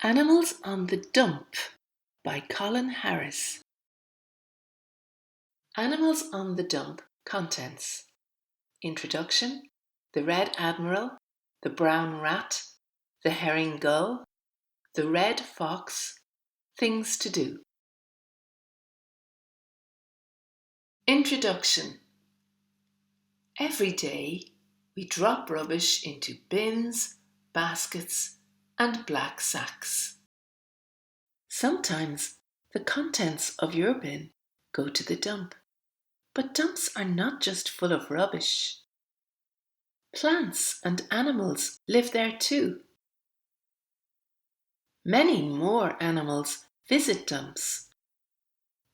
Animals on the Dump by Colin Harris. Animals on the Dump. Contents: Introduction, the red admiral, the brown rat, the herring gull, the red fox, things to do. Introduction. Every day we drop rubbish into bins, baskets and black sacks. Sometimes the contents of your bin go to the dump. But dumps are not just full of rubbish. Plants and animals live there too. Many more animals visit dumps.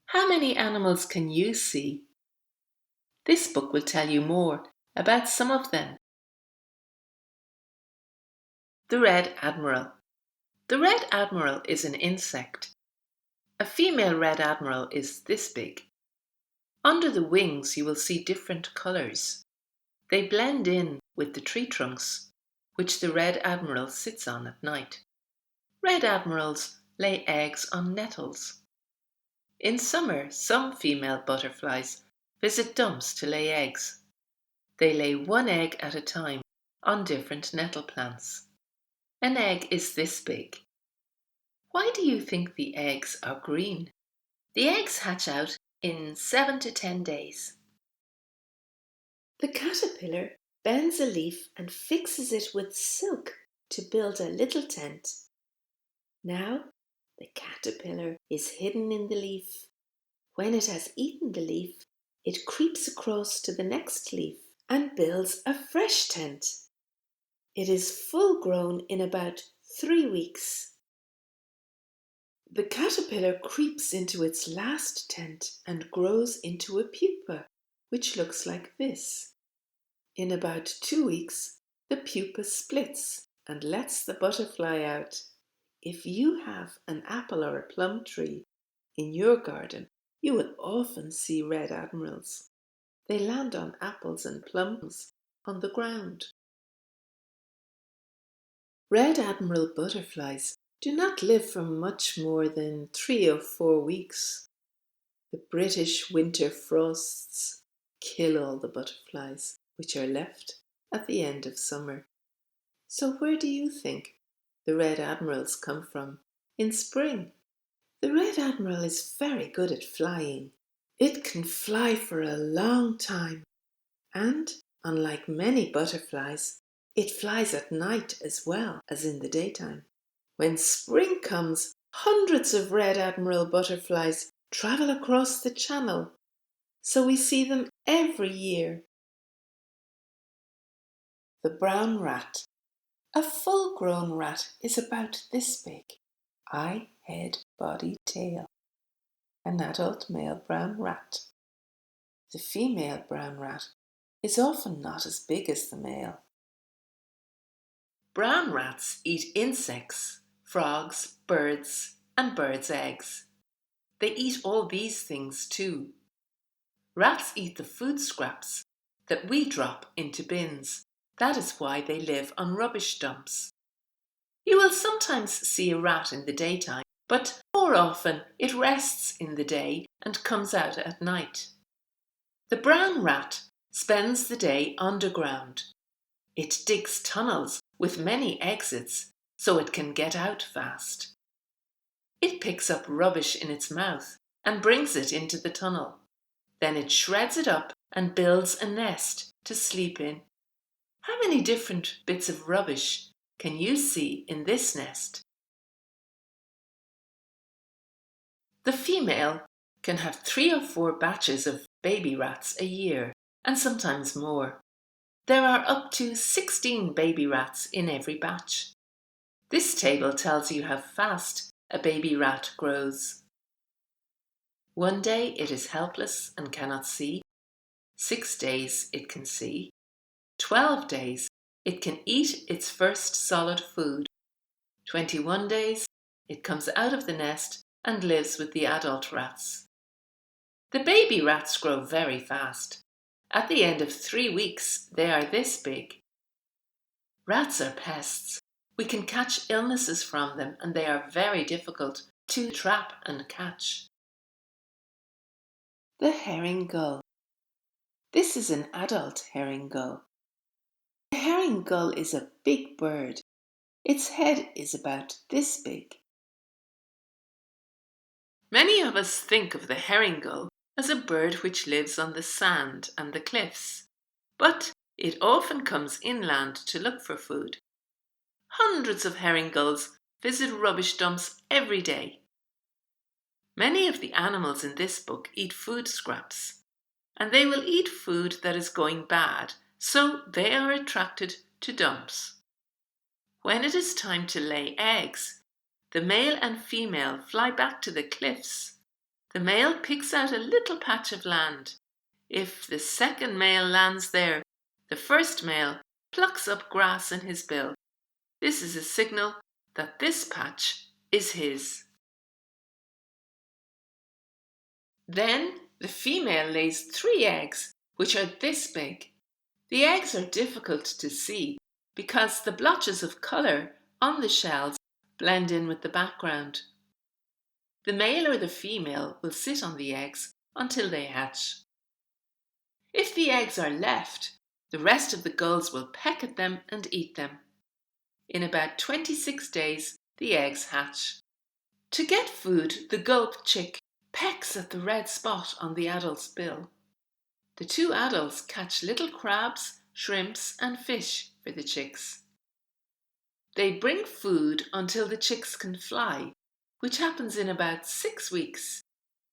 How many animals can you see? This book will tell you more about some of them. The red admiral. The red admiral is an insect. A female red admiral is this big. Under the wings you will see different colours. They blend in with the tree trunks, which the red admiral sits on at night. Red admirals lay eggs on nettles. In summer, some female butterflies visit dumps to lay eggs. They lay one egg at a time on different nettle plants. An egg is this big. Why do you think the eggs are green? The eggs hatch out in 7 to 10 days. The caterpillar bends a leaf and fixes it with silk to build a little tent. Now the caterpillar is hidden in the leaf. When it has eaten the leaf, it creeps across to the next leaf and builds a fresh tent. It is full grown in about 3 weeks. The caterpillar creeps into its last tent and grows into a pupa, which looks like this. In about 2 weeks, the pupa splits and lets the butterfly out. If you have an apple or a plum tree in your garden, you will often see red admirals. They land on apples and plums on the ground. Red admiral butterflies do not live for much more than 3 or 4 weeks. The British winter frosts kill all the butterflies, which are left at the end of summer. So where do you think the red admirals come from in spring? The red admiral is very good at flying. It can fly for a long time, and unlike many butterflies, it flies at night as well as in the daytime. When spring comes, hundreds of red admiral butterflies travel across the channel, so we see them every year. The brown rat. A full-grown rat is about this big. Eye, head, body, tail. An adult male brown rat. The female brown rat is often not as big as the male. Brown rats eat insects, frogs, birds, and birds' eggs. They eat all these things too. Rats eat the food scraps that we drop into bins. That is why they live on rubbish dumps. You will sometimes see a rat in the daytime, but more often it rests in the day and comes out at night. The brown rat spends the day underground. It digs tunnels with many exits so it can get out fast. It picks up rubbish in its mouth and brings it into the tunnel. Then it shreds it up and builds a nest to sleep in. How many different bits of rubbish can you see in this nest? The female can have 3 or 4 batches of baby rats a year, and sometimes more. There are up to 16 baby rats in every batch. This table tells you how fast a baby rat grows. One day it is helpless and cannot see. 6 days it can see. 12 days it can eat its first solid food. 21 days it comes out of the nest and lives with the adult rats. The baby rats grow very fast. At the end of 3 weeks they are this big. Rats are pests. We can catch illnesses from them, and they are very difficult to trap and catch. The herring gull. This is an adult herring gull. The herring gull is a big bird. Its head is about this big. Many of us think of the herring gull as a bird which lives on the sand and the cliffs, but it often comes inland to look for food. Hundreds of herring gulls visit rubbish dumps every day. Many of the animals in this book eat food scraps, and they will eat food that is going bad, so they are attracted to dumps. When it is time to lay eggs, the male and female fly back to the cliffs. The male picks out a little patch of land. If the second male lands there, the first male plucks up grass in his bill. This is a signal that this patch is his. Then the female lays 3 eggs, which are this big. The eggs are difficult to see because the blotches of colour on the shells blend in with the background. The male or the female will sit on the eggs until they hatch. If the eggs are left, the rest of the gulls will peck at them and eat them. In about 26 days, the eggs hatch. To get food, the gull chick pecks at the red spot on the adult's bill. The 2 adults catch little crabs, shrimps, and fish for the chicks. They bring food until the chicks can fly, which happens in about 6 weeks.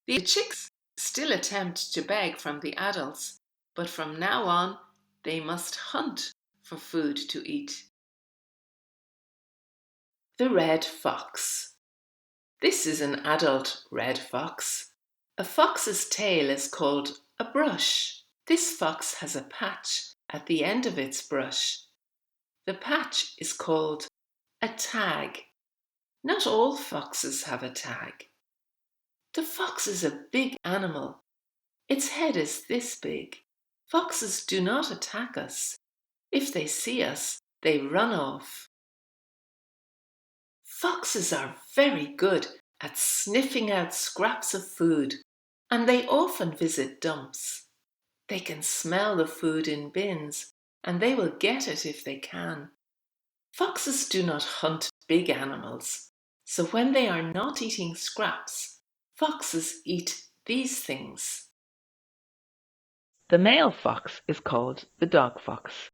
The chicks still attempt to beg from the adults, but from now on they must hunt for food to eat. The red fox. This is an adult red fox. A fox's tail is called a brush. This fox has a patch at the end of its brush. The patch is called a tag. Not all foxes have a tag. The fox is a big animal. Its head is this big. Foxes do not attack us. If they see us, they run off. Foxes are very good at sniffing out scraps of food, and they often visit dumps. They can smell the food in bins, and they will get it if they can. Foxes do not hunt big animals, so when they are not eating scraps, foxes eat these things. The male fox is called the dog fox.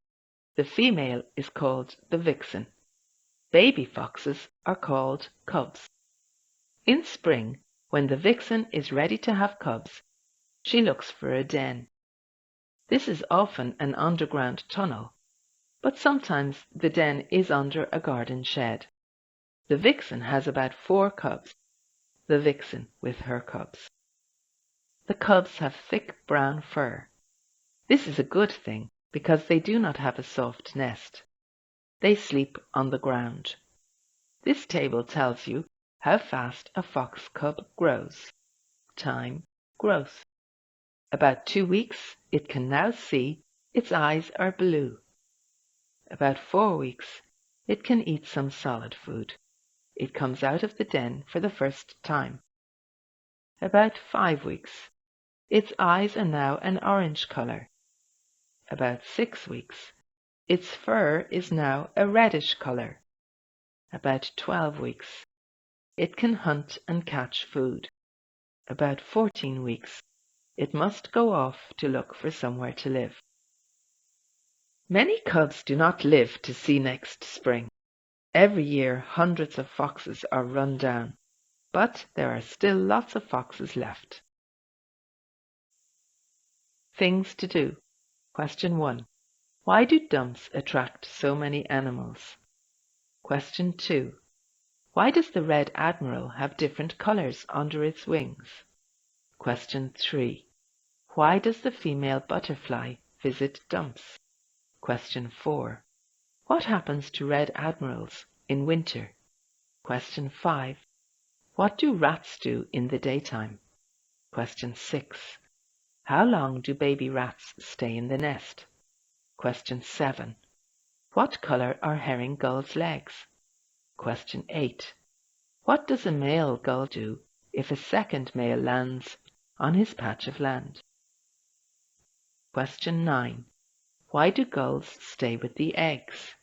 The female is called the vixen. Baby foxes are called cubs. In spring, when the vixen is ready to have cubs, she looks for a den. This is often an underground tunnel, but sometimes the den is under a garden shed. The vixen has about 4 cubs, the vixen with her cubs. The cubs have thick brown fur. This is a good thing because they do not have a soft nest. They sleep on the ground. This table tells you how fast a fox cub grows. Time, growth. About 2 weeks, it can now see its eyes are blue. About 4 weeks, it can eat some solid food. It comes out of the den for the first time. About 5 weeks, its eyes are now an orange color. About 6 weeks, its fur is now a reddish color. About 12 weeks, it can hunt and catch food. About 14 weeks, it must go off to look for somewhere to live. Many cubs do not live to see next spring. Every year, hundreds of foxes are run down, but there are still lots of foxes left. Things to do. Question 1. Why do dumps attract so many animals? Question 2. Why does the red admiral have different colors under its wings? Question 3. Why does the female butterfly visit dumps? Question 4. What happens to red admirals in winter? Question 5. What do rats do in the daytime? Question 6. How long do baby rats stay in the nest? Question 7. What color are herring gulls' legs? Question 8. What does a male gull do if a second male lands on his patch of land? Question 9. Why do gulls stay with the eggs?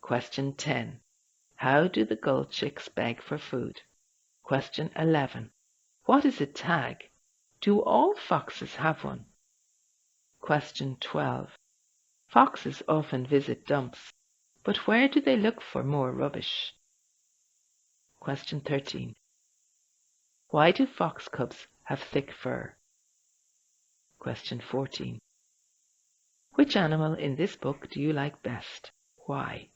Question 10. How do the gull chicks beg for food? Question 11. What is a tag? Do all foxes have one? Question 12. Foxes often visit dumps, but where do they look for more rubbish? Question 13. Why do fox cubs have thick fur? Question 14. Which animal in this book do you like best? Why?